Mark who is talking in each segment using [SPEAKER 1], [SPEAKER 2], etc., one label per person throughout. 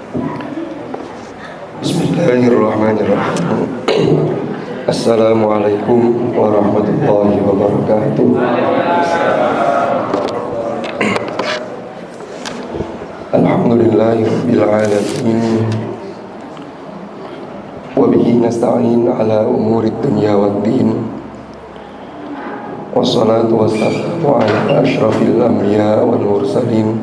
[SPEAKER 1] Bismillahirrahmanirrahim. Assalamualaikum warahmatullahi wabarakatuh. Alhamdulillahirabbil alamin. Wa bihi nasta'in ala umurid dunya waddin. Wassalatu wassalamu ala asyrafil anbiya wal mursalin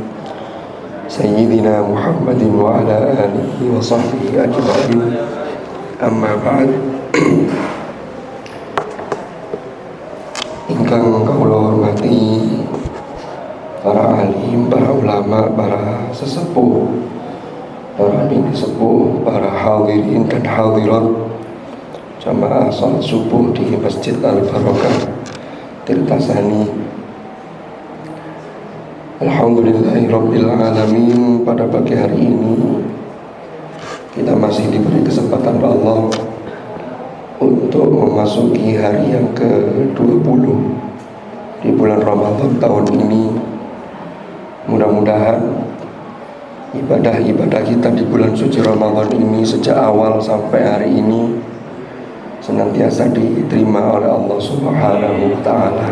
[SPEAKER 1] Sayyidina Muhammadin wa ala alihi wa sahbihi ajma'in. Amma ba'd. Ingkang kawula hormati para alim, para ulama, para sesepuh, para bini sepuh, para hadirin dan hadirat jamaah salat subuh di Masjid Al-Barokah Tirtasani. Alhamdulillahirabbil alamin. Pada pagi hari ini kita masih diberi kesempatan Allah untuk memasuki hari yang ke-20 di bulan Ramadan tahun ini. Mudah-mudahan ibadah-ibadah kita di bulan suci Ramadan ini sejak awal sampai hari ini senantiasa diterima oleh Allah Subhanahu wa ta'ala.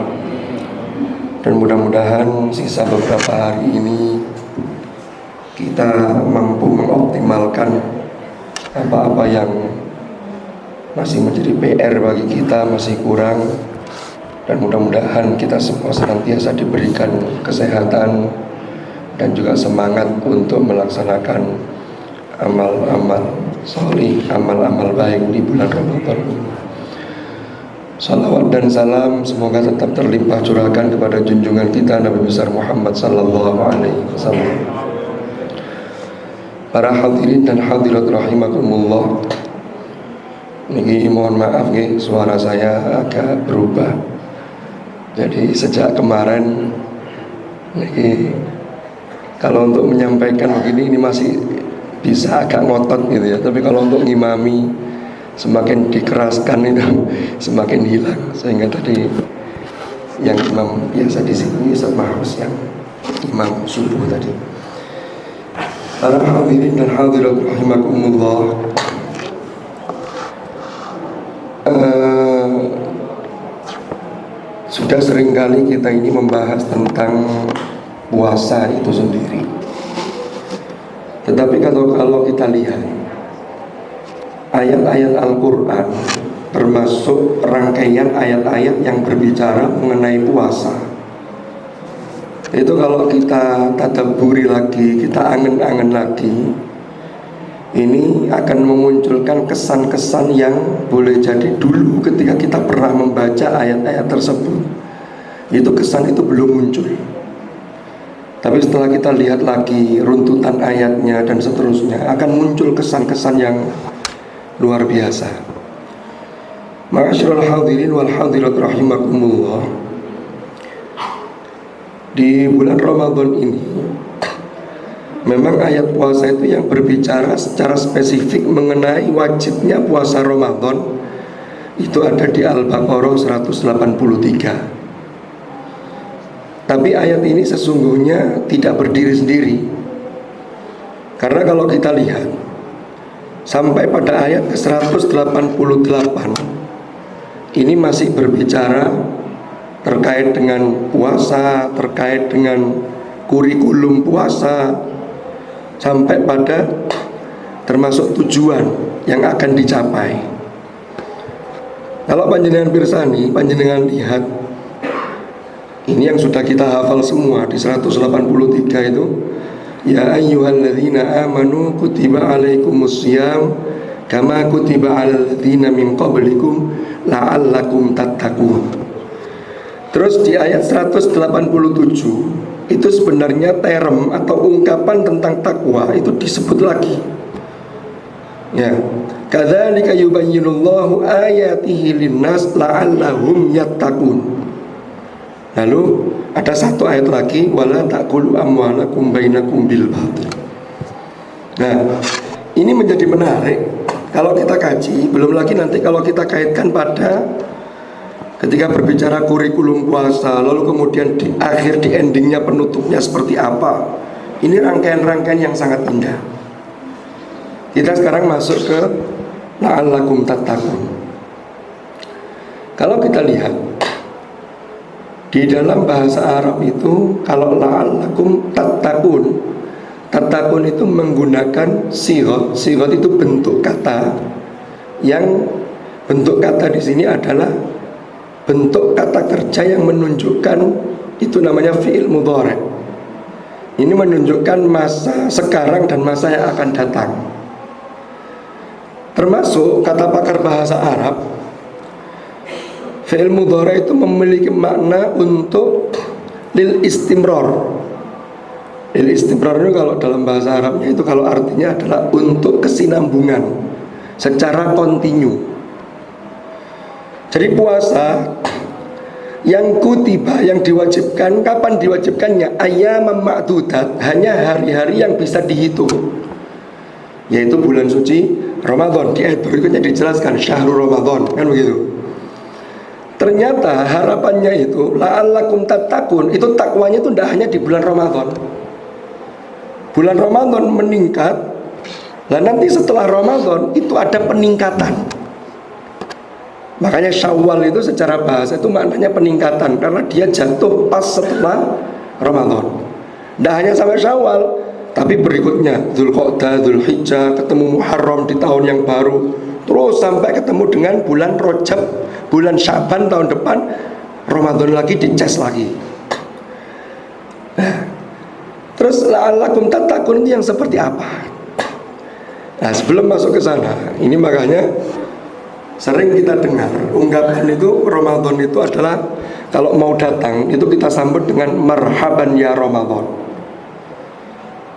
[SPEAKER 1] Dan mudah-mudahan sisa beberapa hari ini kita mampu mengoptimalkan apa-apa yang masih menjadi PR bagi kita, masih kurang. Dan mudah-mudahan kita semua senantiasa diberikan kesehatan dan juga semangat untuk melaksanakan amal-amal sholih, amal-amal baik di bulan Ramadan ini. Salawat dan salam semoga tetap terlimpah curahkan kepada junjungan kita Nabi besar Muhammad sallallahu alaihi wasallam. Para hadirin dan hadirat rahimakumullah. Niki mohon maaf nggih, suara saya agak berubah. Jadi sejak kemarin niki kalau untuk menyampaikan begini ini masih bisa agak ngotot gitu ya. Tapi kalau untuk ngimami semakin dikeraskan itu semakin hilang, sehingga tadi yang imam biasa di sini sama harus yang imam subuh tadi. Para hadirin dan hadirat rahimakumullah, sudah seringkali kita ini membahas tentang puasa itu sendiri. Tetapi kalau kita lihat ayat-ayat Al-Quran, termasuk rangkaian ayat-ayat yang berbicara mengenai puasa, itu kalau kita tadabburi lagi, kita angen-angen lagi, ini akan memunculkan kesan-kesan yang boleh jadi dulu ketika kita pernah membaca ayat-ayat tersebut, itu kesan itu belum muncul. Tapi setelah kita lihat lagi runtutan ayatnya dan seterusnya, akan muncul kesan-kesan yang luar biasa. Ma'asyiral hadirin wal hadirat rahimakumullah. Di bulan Ramadan ini memang ayat puasa itu yang berbicara secara spesifik mengenai wajibnya puasa Ramadan itu ada di Al-Baqarah 183. Tapi ayat ini sesungguhnya tidak berdiri sendiri. Karena kalau kita lihat sampai pada ayat ke-188 ini masih berbicara terkait dengan puasa, terkait dengan kurikulum puasa, sampai pada termasuk tujuan yang akan dicapai. Kalau panjenengan pirsani, panjenengan lihat ini yang sudah kita hafal semua di 183 itu, ya ayyuhalladzina amanu kutiba alaikumussyam kama kutiba alal ladzina min qablikum la'allakum tattaqun. Terus di ayat 187 itu sebenarnya term atau ungkapan tentang takwa itu disebut lagi. Ya, kadzalika yubayyinullahu ayatihi linnas la'allahum yattaqun. Lalu ada satu ayat lagi, wala ta'kulu amwalakum bainakum bil batil. Nah, ini menjadi menarik kalau kita kaji, belum lagi nanti kalau kita kaitkan pada ketika berbicara kurikulum puasa, lalu kemudian di akhir, di endingnya, penutupnya seperti apa. Ini rangkaian-rangkaian yang sangat indah. Kita sekarang masuk ke la'allakum tattaqun. Kalau kita lihat di dalam bahasa Arab itu, kalau la'allakum tattaqun, tattaqun itu menggunakan sighah. Sighah itu bentuk kata yang bentuk kata di sini adalah bentuk kata kerja yang menunjukkan, itu namanya fi'il mudhari'. Ini menunjukkan masa sekarang dan masa yang akan datang. Termasuk kata pakar bahasa Arab, fi'il mudhari' itu memiliki makna untuk lil istimrar. Lil istimrar itu kalau dalam bahasa Arabnya itu kalau artinya adalah untuk kesinambungan secara kontinu. Jadi puasa yang kutiba, yang diwajibkan, kapan diwajibkannya? Ayyamam ma'dudat, hanya hari-hari yang bisa dihitung, yaitu bulan suci Ramadan. Di ayat berikutnya dijelaskan syahrul Ramadan, kan begitu. Ternyata harapannya itu la'allakum tattaqun, itu takwanya itu tidak hanya di bulan Ramadan. Bulan Ramadan meningkat, lah nanti setelah Ramadan itu ada peningkatan. Makanya Syawal itu secara bahasa itu maknanya peningkatan, karena dia jatuh pas setelah Ramadan. Tidak hanya sampai Syawal, tapi berikutnya Dzulqa'dah, Dzulhijjah, ketemu Muharram di tahun yang baru, terus sampai ketemu dengan bulan Rajab, bulan Syaban tahun depan, Ramadan lagi, dicas lagi. Nah, terus la'allakum tattaqun itu yang seperti apa? Nah, sebelum masuk ke sana, ini makanya sering kita dengar ungkapan itu, Ramadan itu adalah kalau mau datang itu kita sambut dengan marhaban ya Ramadan.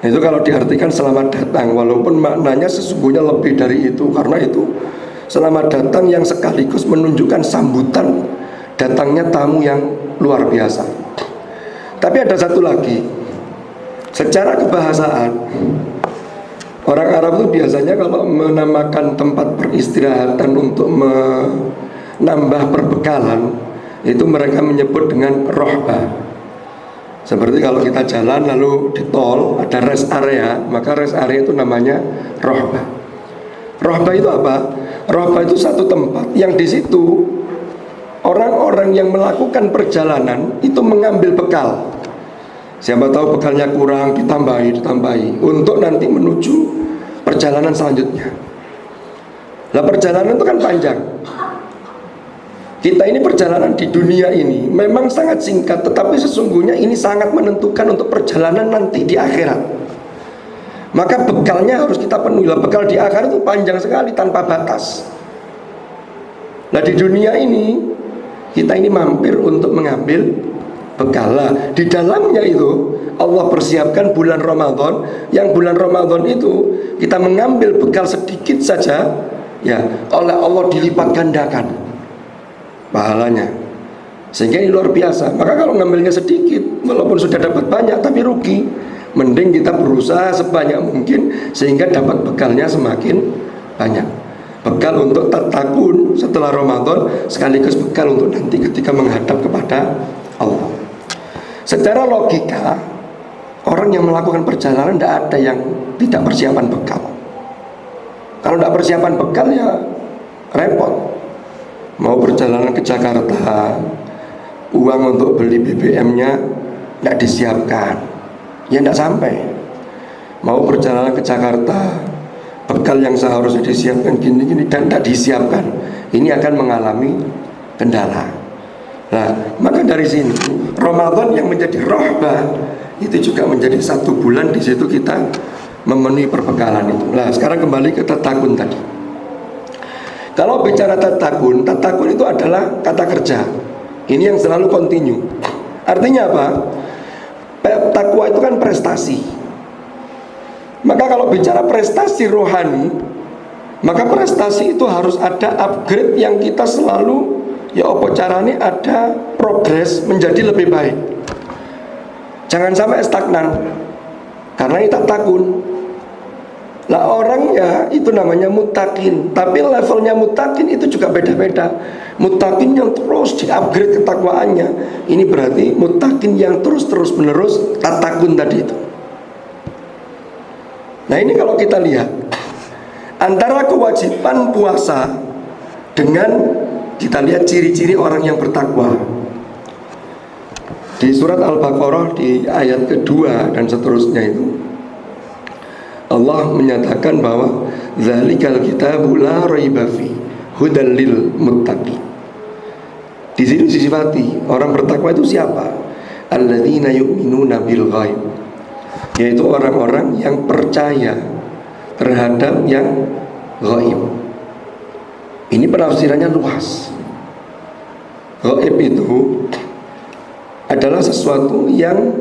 [SPEAKER 1] Itu kalau diartikan selamat datang, walaupun maknanya sesungguhnya lebih dari itu, karena itu selamat datang yang sekaligus menunjukkan sambutan datangnya tamu yang luar biasa. Tapi ada satu lagi, secara kebahasaan orang Arab itu biasanya kalau menamakan tempat peristirahatan untuk menambah perbekalan, itu mereka menyebut dengan rohbah. Seperti kalau kita jalan lalu di tol ada rest area, maka rest area itu namanya rohbah. Rohbah itu apa? Rohbah itu satu tempat yang di situ orang-orang yang melakukan perjalanan itu mengambil bekal. Siapa tahu bekalnya kurang, ditambahi untuk nanti menuju perjalanan selanjutnya. Lah perjalanan itu kan panjang. Kita ini perjalanan di dunia ini memang sangat singkat, tetapi sesungguhnya ini sangat menentukan untuk perjalanan nanti di akhirat. Maka bekalnya harus kita penuhi. Lah bekal di akhirat itu panjang sekali, tanpa batas. Nah di dunia ini kita ini mampir untuk mengambil bekal. Lah di dalamnya itu Allah persiapkan bulan Ramadan, yang bulan Ramadan itu kita mengambil bekal sedikit saja, ya oleh Allah dilipat gandakan pahalanya, sehingga ini luar biasa. Maka kalau ngambilnya sedikit, walaupun sudah dapat banyak tapi rugi, mending kita berusaha sebanyak mungkin sehingga dapat bekalnya semakin banyak. Bekal untuk tattaqun setelah Ramadan, sekaligus bekal untuk nanti ketika menghadap kepada Allah. Secara logika, orang yang melakukan perjalanan tidak ada yang tidak persiapan bekal. Kalau tidak persiapan bekal ya repot. Mau perjalanan ke Jakarta, uang untuk beli BBM-nya tidak disiapkan, ya tidak sampai. Mau perjalanan ke Jakarta, bekal yang seharusnya disiapkan gini-gini dan tidak disiapkan, ini akan mengalami kendala. Nah, maka dari sini Ramadan yang menjadi rohbah itu juga menjadi satu bulan, di situ kita memenuhi perbekalan itu. Nah, sekarang kembali ke tattaqun tadi. Kalau bicara tattaqun itu adalah kata kerja. Ini yang selalu kontinu. Artinya apa? Takwa itu kan prestasi. Maka kalau bicara prestasi rohani, maka prestasi itu harus ada upgrade yang kita selalu, ya apa caranya ada progres menjadi lebih baik. Jangan sampai stagnan, karena ini tattaqun. Lah orangnya itu namanya muttaqin, tapi levelnya muttaqin itu juga beda-beda. Muttaqin yang terus di-upgrade ketakwaannya, ini berarti muttaqin yang terus-terus menerus tattaqun tadi itu. Nah ini kalau kita lihat antara kewajiban puasa dengan kita lihat ciri-ciri orang yang bertakwa. Di surat Al-Baqarah di ayat kedua dan seterusnya itu Allah menyatakan bahwa zalikal kitabu la raiba fi hudal lil muttaqin. Di sini disifati orang bertakwa itu siapa? Alladzina yu'minuna bil ghaib, yaitu orang-orang yang percaya terhadap yang ghaib. Ini penafsirannya luas. Ghaib itu adalah sesuatu yang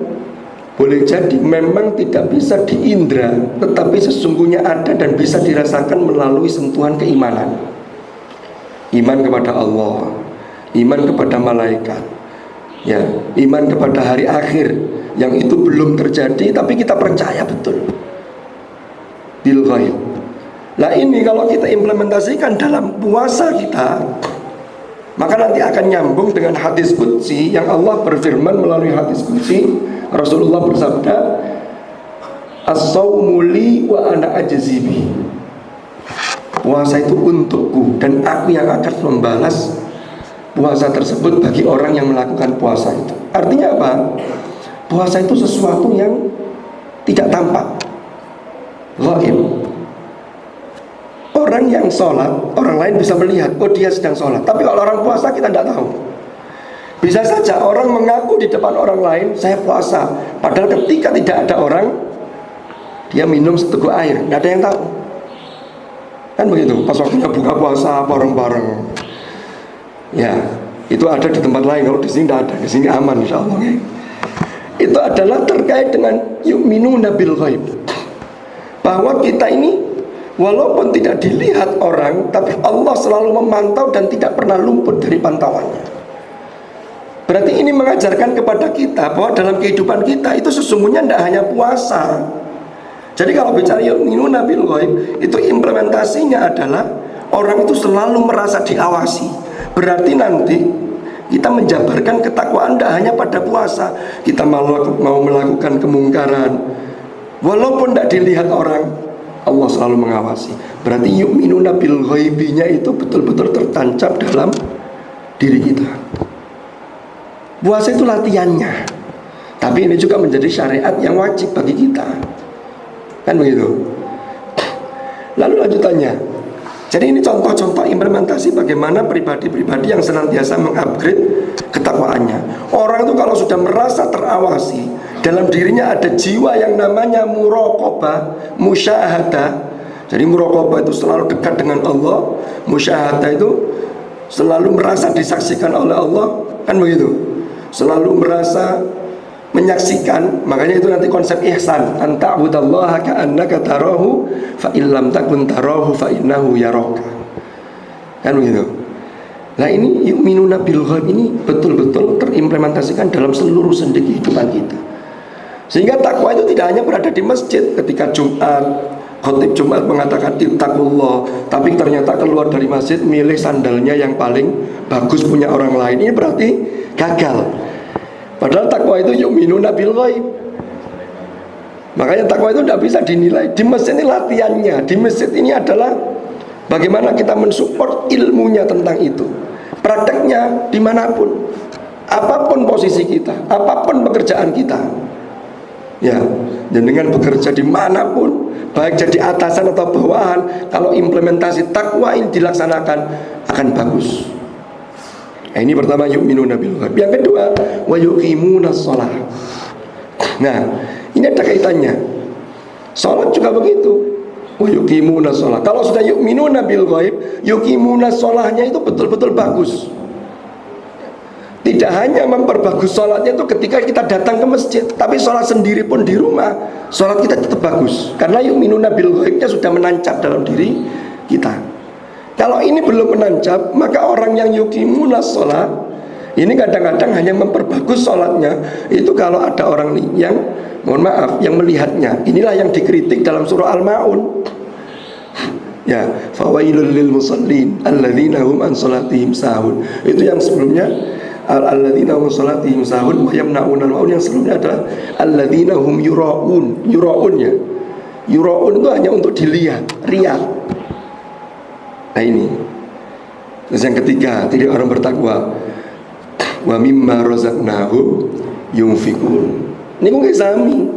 [SPEAKER 1] boleh jadi memang tidak bisa diindra, tetapi sesungguhnya ada dan bisa dirasakan melalui sentuhan keimanan. Iman kepada Allah, iman kepada malaikat, ya, iman kepada hari akhir yang itu belum terjadi tapi kita percaya betul. Bil ghaib. Nah ini kalau kita implementasikan dalam puasa kita, maka nanti akan nyambung dengan hadis qudsi yang Allah berfirman melalui hadis qudsi. Rasulullah bersabda, as-shaumu li wa ana ajzi bi. Puasa itu untukku dan aku yang akan membalas puasa tersebut bagi orang yang melakukan puasa itu. Artinya apa? Puasa itu sesuatu yang tidak tampak, ghaib. Orang yang sholat, orang lain bisa melihat, oh dia sedang sholat. Tapi kalau orang puasa kita tidak tahu. Bisa saja orang mengaku di depan orang lain, saya puasa, padahal ketika tidak ada orang, dia minum seteguk air, tidak ada yang tahu. Kan begitu, pas waktunya buka puasa bareng-bareng. Ya, itu ada di tempat lain, kalau di sini tidak ada, di sini aman insya Allah. Itu adalah terkait dengan yu'minuna bil ghaib, bahwa kita ini walaupun tidak dilihat orang, tapi Allah selalu memantau dan tidak pernah luput dari pantauannya. Berarti ini mengajarkan kepada kita bahwa dalam kehidupan kita itu sesungguhnya tidak hanya puasa. Jadi kalau bicara yu'minuna bil ghaib, itu implementasinya adalah orang itu selalu merasa diawasi. Berarti nanti kita menjabarkan ketakwaan tidak hanya pada puasa. Kita mau melakukan kemungkaran, walaupun tidak dilihat orang, Allah selalu mengawasi. Berarti yu'minuna bil ghaibinya itu betul-betul tertancap dalam diri kita. Puasa itu latihannya, tapi ini juga menjadi syariat yang wajib bagi kita. Kan begitu. Lalu lanjutannya, jadi ini contoh-contoh implementasi bagaimana pribadi-pribadi yang senantiasa mengupgrade ketakwaannya. Orang itu kalau sudah merasa terawasi, dalam dirinya ada jiwa yang namanya muraqabah, musyahadah. Jadi muraqabah itu selalu dekat dengan Allah, musyahadah itu selalu merasa disaksikan oleh Allah, kan begitu. Selalu merasa menyaksikan, makanya itu nanti konsep ihsan, anta'budallaha ka'annaka tarahu fa illam takun tarahu fa innahu yaraka. Kan begitu. Nah ini yu'minuna bil ghaib ini betul-betul terimplementasikan dalam seluruh sendi kehidupan kita. Sehingga takwa itu tidak hanya berada di masjid ketika Jumat, khotib Jumat mengatakan ittaqullah, tapi ternyata keluar dari masjid milih sandalnya yang paling bagus punya orang lain. Ini berarti gagal. Padahal takwa itu yu'minuna bil ghaib. Makanya takwa itu tidak bisa dinilai. Di masjid ini latihannya. Di masjid ini adalah bagaimana kita mensupport ilmunya tentang itu. Prakteknya dimanapun, apapun posisi kita, apapun pekerjaan kita, ya, dan dengan bekerja dimanapun, baik jadi atasan atau bawahan, kalau implementasi takwa ini dilaksanakan akan bagus. Nah, ini pertama yu'minuna bil ghaib. Yang kedua, wa yuqimunas shalah. Nah, ini ada kaitannya. Salat juga begitu. Wa yuqimunas shalah. Kalau sudah yu'minuna bil ghaib, yuqimunas shalahnya itu betul-betul bagus. Tidak hanya memperbagus sholatnya itu ketika kita datang ke masjid, tapi sholat sendiri pun di rumah, sholat kita tetap bagus. Karena yu'minuna bil ghaibnya sudah menancap dalam diri kita. Kalau ini belum menancap, maka orang yang yuqimunas sholat ini kadang-kadang hanya memperbagus sholatnya. Itu kalau ada orang yang, mohon maaf, yang melihatnya. Inilah yang dikritik dalam surah Al-Ma'un. Ya, fawailul lil musallin alladzina hum an sholatihim sahun. Itu yang sebelumnya alladzina hum sholatihim sahun wa yamna'unal ma'un. Yang sebelumnya adalah alladzina hum yura'un. Yura'un ya. Yura'un itu hanya untuk dilihat, riya. Nah ini. Terus yang ketiga, tidak orang bertakwa. Wa mimma razaqnahum yunfikun. Ini kok sami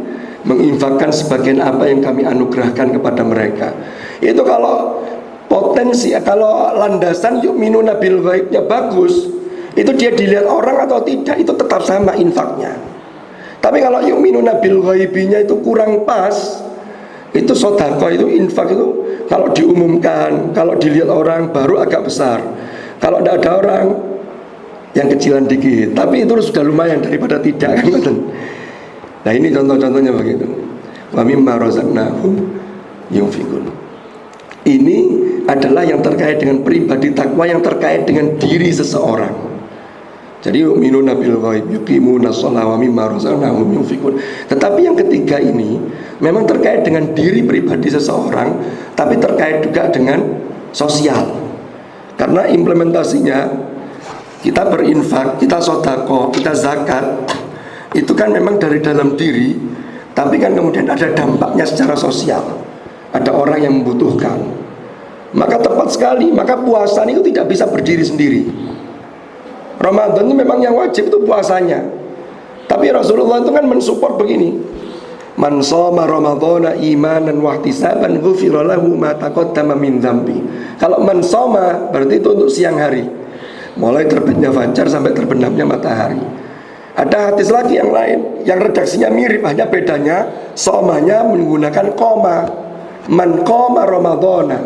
[SPEAKER 1] menginfakkan sebagian apa yang kami anugerahkan kepada mereka. Itu kalau potensi, kalau landasan yu'minuna bil ghaibnya bagus, itu dia dilihat orang atau tidak, itu tetap sama infaknya. Tapi kalau yu'minuna bil ghaibinya itu kurang pas, itu sedekah, itu infak itu kalau diumumkan, kalau dilihat orang baru agak besar. Kalau tidak ada orang, yang kecilan dikit, tapi itu sudah lumayan daripada tidak kan. Nah ini contoh-contohnya begitu. Wa mimma razaqnahum yunfikun. Ini adalah yang terkait dengan pribadi takwa, yang terkait dengan diri seseorang. Jadi yu'minuna bil ghaib yuqimuna shalah wa mimma razaqnahum yunfikun. Tetapi yang ketiga ini memang terkait dengan diri pribadi seseorang, tapi terkait juga dengan sosial. Karena implementasinya kita berinfak, kita sedekah, kita zakat, itu kan memang dari dalam diri, tapi kan kemudian ada dampaknya secara sosial. Ada orang yang membutuhkan. Maka tepat sekali, maka puasa itu tidak bisa berdiri sendiri. Ramadan itu memang yang wajib itu puasanya. Tapi Rasulullah itu kan mensupport begini. Man shoma ramadhana imanan wa ihtisaban ghufira lahu ma taqaddama min dzambi. Kalau man shoma berarti itu untuk siang hari, mulai terbitnya fajar sampai terbenamnya matahari. Ada hadis lagi yang lain yang redaksinya mirip, hanya bedanya somanya menggunakan koma. Man qama ramadhana,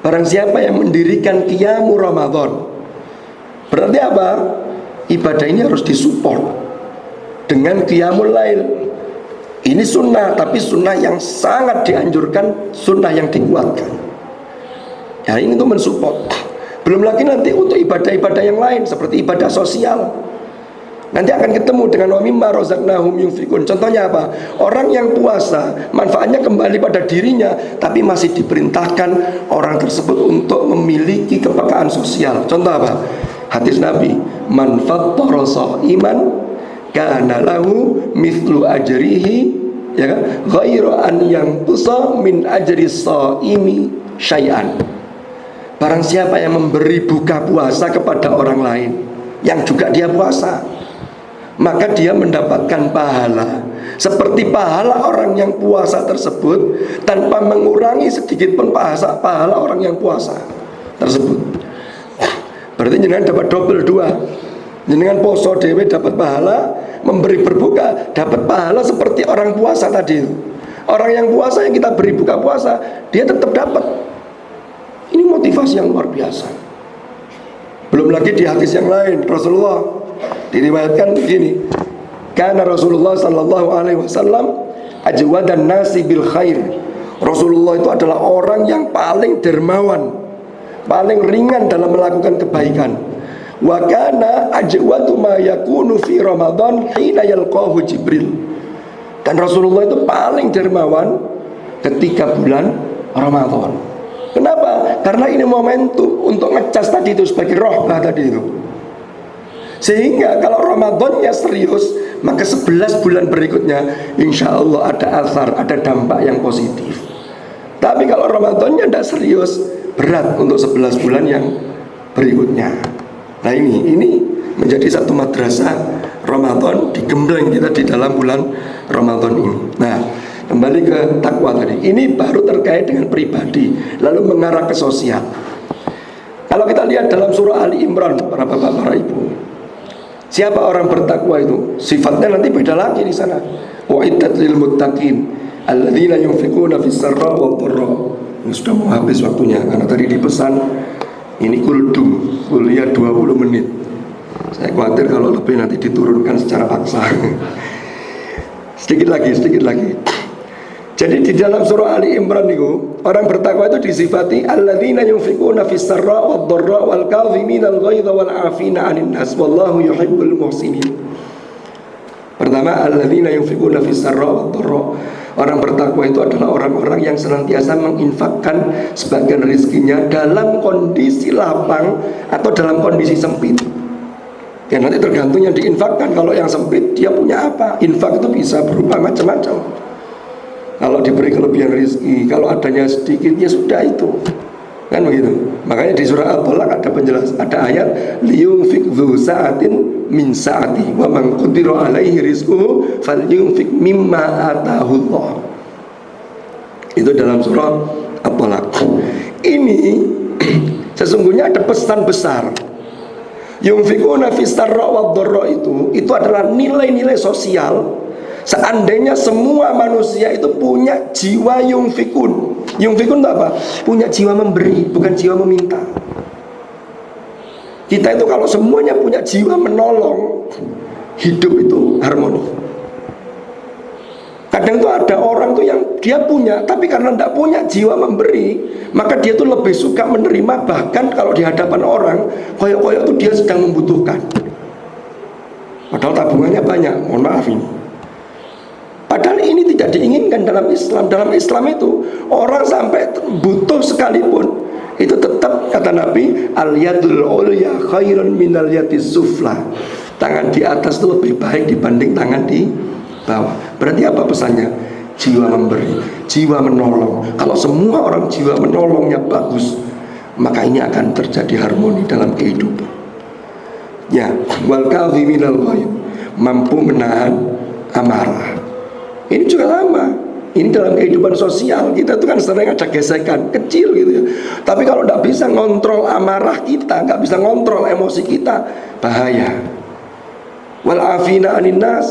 [SPEAKER 1] barang siapa yang mendirikan qiyamu Ramadan. Berarti apa? Ibadah ini harus disupport dengan qiyamul lail. Ini sunnah, tapi sunnah yang sangat dianjurkan, sunnah yang dikuatkan. Ya ini tuh mensupport. Belum lagi nanti untuk ibadah-ibadah yang lain seperti ibadah sosial. Nanti akan ketemu dengan wa mimma razaqnahum yunfikun. Contohnya apa? Orang yang puasa, manfaatnya kembali pada dirinya, tapi masih diperintahkan orang tersebut untuk memiliki kepekaan sosial. Contoh apa? Hadis Nabi, man fattara sha'iman kana lahu mithlu ajrihi, ya kan? Ghairu an yanqusa min ajri shaimi syai'an. Barang siapa yang memberi buka puasa kepada orang lain yang juga dia puasa, maka dia mendapatkan pahala seperti pahala orang yang puasa tersebut, tanpa mengurangi sedikit pun pahala orang yang puasa tersebut. Berarti jenengan dapat double dua. Jenengan poso dewe dapat pahala, memberi berbuka dapat pahala seperti orang puasa tadi. Orang yang puasa yang kita beri buka puasa, dia tetap dapat. Ini motivasi yang luar biasa. Belum lagi di hadis yang lain, Rasulullah diriwayatkan begini, karena Rasulullah sallallahu alaihi wasallam ajwadan nasi bil khair. Rasulullah itu adalah orang yang paling dermawan, paling ringan dalam melakukan kebaikan. Wa kana ajwadu ma yakunu fi Ramadan hina yalqahu Jibril. Dan Rasulullah itu paling dermawan ketika bulan Ramadan. Kenapa? Karena ini momentum untuk ngecas tadi itu sebagai rohbah tadi itu. Sehingga kalau Ramadannya serius, maka 11 bulan berikutnya insya Allah ada asar, ada dampak yang positif. Tapi kalau Ramadannya tidak serius, berat untuk 11 bulan yang berikutnya. Nah ini menjadi satu madrasah Ramadan, digembleng kita di dalam bulan Ramadan ini. Nah, kembali ke takwa tadi. Ini baru terkait dengan pribadi, lalu mengarah ke sosial. Kalau kita lihat dalam surah Ali Imran, para bapak, para ibu, siapa orang bertakwa itu? Sifatnya nanti beda lagi di sana. Wa'iddat lil muttaqin alladzina yunfiquna fis sarra wad dharra. Sudah mau habis waktunya karena tadi dipesan ini kuliah 20 menit. Saya khawatir kalau lebih nanti diturunkan secara paksa. Sedikit lagi. Jadi di dalam surah Ali Imran itu, orang bertakwa itu disifati alladzina yunfiquna fis sarra wad dharra wal kadhiminal ghaidha wal 'afina 'anil nas wallahu yuhibbul muhsinin. Pertama, alladzina yunfiquna fis sarra wad dharra. Orang bertakwa itu adalah orang-orang yang senantiasa menginfakkan sebagian rezekinya dalam kondisi lapang atau dalam kondisi sempit. Ya nanti tergantung yang diinfakkan. Kalau yang sempit dia punya apa? Infak itu bisa berupa macam-macam. Kalau diberi kelebihan rezeki, kalau adanya sedikit ya sudah itu. Kan begitu. Makanya di surah At-Thalaq ada penjelasan, ada ayat liyunfik dzu sa'atin min sa'ati wa man qudira alaihi rizquhu falyunfik mimma atahullah. Itu dalam surah At-Thalaq. Ini sesungguhnya ada pesan besar. Yunfikuna fis sarra wad dharra itu adalah nilai-nilai sosial. Seandainya semua manusia itu punya jiwa yungfikun. Yungfikun itu apa? Punya jiwa memberi, bukan jiwa meminta. Kita itu kalau semuanya punya jiwa menolong, hidup itu harmoni. Kadang tuh ada orang tuh yang dia punya, tapi karena tidak punya jiwa memberi, maka dia tuh lebih suka menerima. Bahkan kalau di hadapan orang, koyok-koyok tuh dia sedang membutuhkan, padahal tabungannya banyak. Mohon maaf ini. Padahal ini tidak diinginkan dalam Islam. Dalam Islam itu orang sampai butuh sekalipun, itu tetap kata Nabi, al-yadul ulya khairun minal yadis sufla. Tangan di atas itu lebih baik dibanding tangan di bawah. Berarti apa pesannya? Jiwa memberi, jiwa menolong. Kalau semua orang jiwa menolongnya bagus, maka ini akan terjadi harmoni dalam kehidupan. Ya, wal kadhiminal ghaidh, mampu menahan amarah. Ini juga sama. Ini dalam kehidupan sosial kita tuh kan sering ada gesekan kecil gitu ya. Tapi kalau tidak bisa ngontrol amarah kita, nggak bisa ngontrol emosi kita, bahaya. Wal afina anin nas,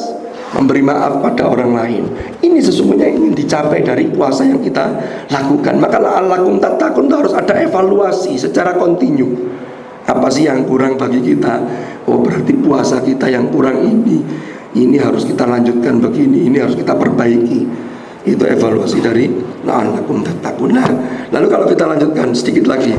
[SPEAKER 1] memberi maaf pada orang lain. Ini sesungguhnya ingin dicapai dari puasa yang kita lakukan. Maka la'allakum tattaqun itu harus ada evaluasi secara kontinu. Apa sih yang kurang bagi kita? Oh, berarti puasa kita yang kurang ini. Ini harus kita lanjutkan begini, ini harus kita perbaiki. Itu evaluasi dari la'allakum tattaqun. Nah, lalu kalau kita lanjutkan sedikit lagi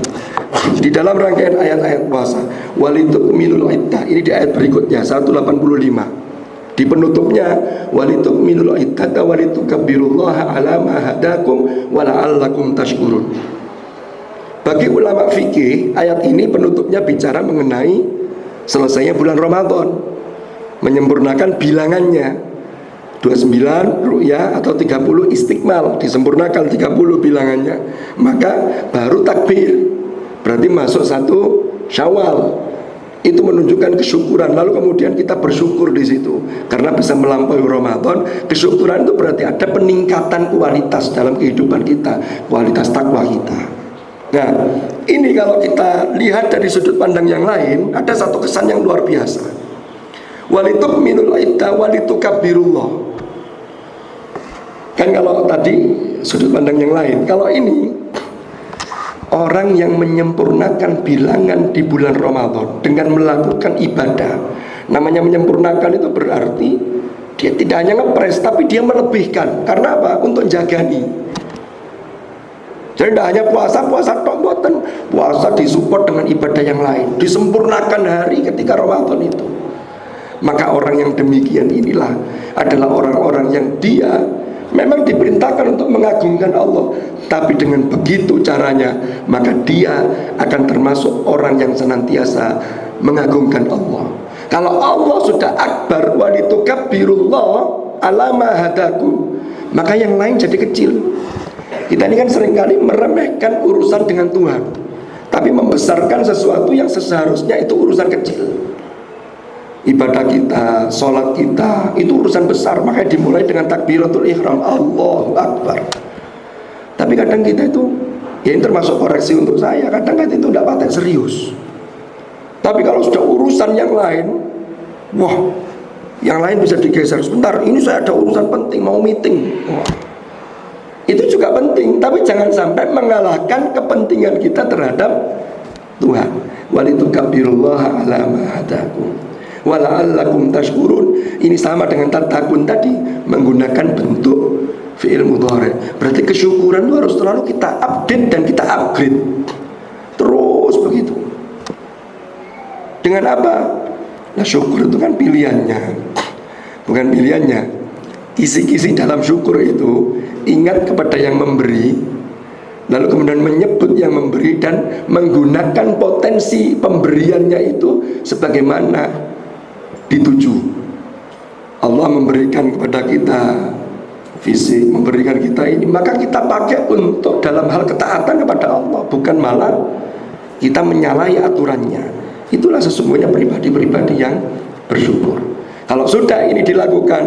[SPEAKER 1] di dalam rangkaian ayat-ayat puasa, walitukmilul iddah, ini di ayat berikutnya 185. Di penutupnya, walitukmilul iddata walitukabbirullaha ala ma hadakum wa la'allakum tashkurun. Bagi ulama fikih, ayat ini penutupnya bicara mengenai selesainya bulan Ramadan, menyempurnakan bilangannya 29 ru'yah atau 30 istiqmal, disempurnakan 30 bilangannya, maka baru takbir, berarti masuk 1 Syawal. Itu menunjukkan kesyukuran. Lalu kemudian kita bersyukur di situ karena bisa melampaui Ramadan. Kesyukuran itu berarti ada peningkatan kualitas dalam kehidupan kita, kualitas takwa kita. Nah, ini kalau kita lihat dari sudut pandang yang lain, ada satu kesan yang luar biasa. Walitukminul iddah walitukabbirullah. Kan kalau tadi sudut pandang yang lain, kalau ini orang yang menyempurnakan bilangan di bulan Ramadan dengan melakukan ibadah. Namanya menyempurnakan itu berarti dia tidak hanya ngepres, tapi dia melebihkan. Karena apa? Untuk jagani. Jadi tidak hanya puasa tok mboten, puasa disupport dengan ibadah yang lain, disempurnakan hari ketika Ramadan itu. Maka orang yang demikian inilah adalah orang-orang yang dia memang diperintahkan untuk mengagungkan Allah, tapi dengan begitu caranya, maka dia akan termasuk orang yang senantiasa mengagungkan Allah. Kalau Allah sudah akbar wa litukabbirullah ala ma hadakum, maka yang lain jadi kecil. Kita ini kan seringkali meremehkan urusan dengan Tuhan, tapi membesarkan sesuatu yang seharusnya itu urusan kecil. Ibadah kita, sholat kita, itu urusan besar, makanya dimulai dengan takbiratul ihram, Allahu Akbar. Tapi kadang kita itu, ya ini termasuk koreksi untuk saya, kadang kita itu tidak patek serius. Tapi kalau sudah urusan yang lain, wah, yang lain bisa digeser. Sebentar, ini saya ada urusan penting, mau meeting. Wah, itu juga penting, tapi jangan sampai mengalahkan kepentingan kita terhadap Tuhan. Walitukabbirullaha ala ma hadakum wa la'allakum tashkurun. Ini sama dengan tattaqun tadi, menggunakan bentuk fi'il mudhari. Berarti kesyukuran itu harus selalu kita update dan kita upgrade terus begitu. Dengan apa? Nah, syukur itu kan pilihannya, bukan pilihannya. Kisi-kisi dalam syukur itu ingat kepada yang memberi, lalu kemudian menyebut yang memberi dan menggunakan potensi pemberiannya itu sebagaimana dituju. Allah memberikan kepada kita fisik, memberikan kita ini, maka kita pakai untuk dalam hal ketaatan kepada Allah. Allah, bukan malah kita menyalahi aturannya. Itulah sesungguhnya pribadi-pribadi yang bersyukur. Kalau sudah ini dilakukan,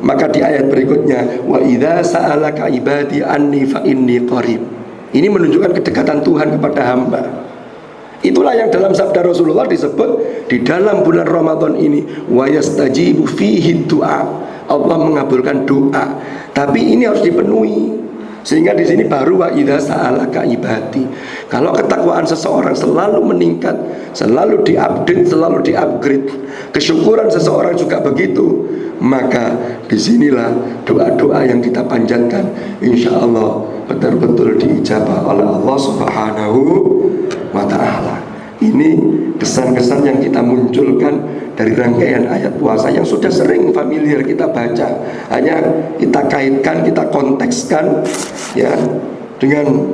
[SPEAKER 1] maka di ayat berikutnya, wa idza sa'alaka ibadi anni fa inni qarib. Ini menunjukkan kedekatan Tuhan kepada hamba. Itulah yang dalam sabda Rasulullah disebut di dalam bulan Ramadan ini, wa yastajibu fihi du'a. Allah mengabulkan doa. Tapi ini harus dipenuhi. Sehingga di sini baru wa idza sa'alaka ibadi. Kalau ketakwaan seseorang selalu meningkat, selalu diupdate, selalu diupgrade, kesyukuran seseorang juga begitu, maka disinilah doa-doa yang kita panjatkan insya Allah betul-betul diijabah oleh Allah Subhanahu wa ta'ala. Ini kesan-kesan yang kita munculkan dari rangkaian ayat puasa yang sudah sering familiar kita baca. Hanya kita kaitkan, kita kontekskan ya dengan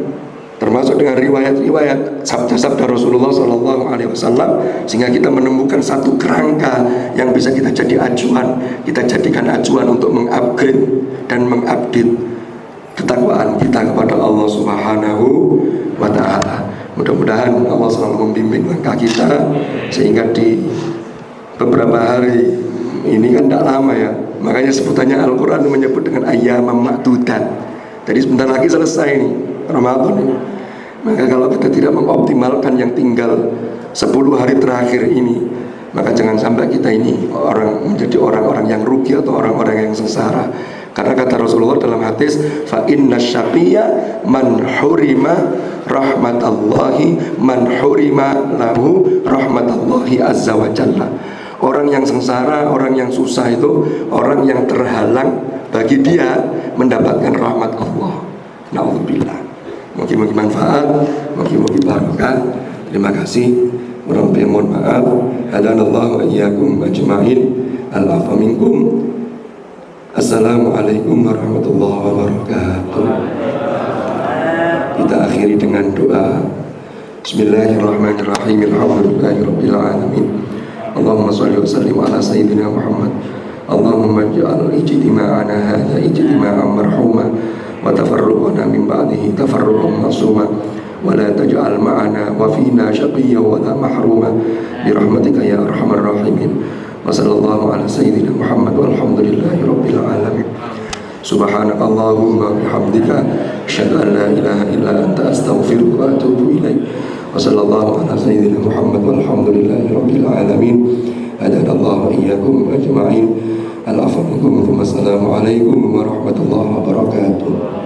[SPEAKER 1] termasuk dengan riwayat-riwayat sabda-sabda Rasulullah SAW, sehingga kita menemukan satu kerangka yang bisa kita jadi acuan, kita jadikan acuan untuk mengupgrade dan mengupdate ketakwaan kita kepada Allah Subhanahu wa ta'ala. Mudah-mudahan Allah selalu membimbing langkah kita, sehingga di beberapa hari ini kan tidak lama ya, makanya sebutannya Al-Quran menyebut dengan ayyamam ma'dudat. Jadi sebentar lagi selesai nih Ramadan ini. Maka kalau kita tidak mengoptimalkan yang tinggal 10 hari terakhir ini, maka jangan sampai kita ini menjadi orang-orang yang rugi atau orang-orang yang sengsara. Karena kata Rasulullah dalam hadis, fa inna syaqiyya man hurima rahmatallahi man hurima lahu rahmatallahi azza wa jalla. Orang yang sengsara, orang yang susah itu orang yang terhalang bagi dia mendapatkan rahmat Allah. Na'udzubillah. Mungkin manfaat, mungkin barokah. Terima kasih. Mohon maaf. Hadanallahu wa iyyakum ajma'in. Al-'afwa minkum. Assalamualaikum warahmatullahi wabarakatuh. Kita akhiri dengan doa. Bismillahirrahmanirrahim. Alhamdulillahirabbil alamin. Allahumma shalli wa sallim ala sayyidina Muhammad. Allahumma ij'al ijtima'ana hadza ijtima'an marhuma wa tafarruqana min ba'dihi tafarruqan masuma wa la taj'al ma'ana wa fina shaqiyyan wa la mahruma bi rahmatika ya arhamar rahimin. Wa sallallahu ala sayyidina Muhammad walhamdulillahi rabbil alamin. Subhanakallahumma bihamdika asyhadu an la ilaha illa anta astaghfiruka wa atubu ilaik. Wa sallallahu ala sayyidina Muhammad walhamdulillahi rabbil alamin. Hadanallahu wa iyyakum ajma'in. Al-'afwa minkum. Wassalamu alaikum warahmatullahi wabarakatuh.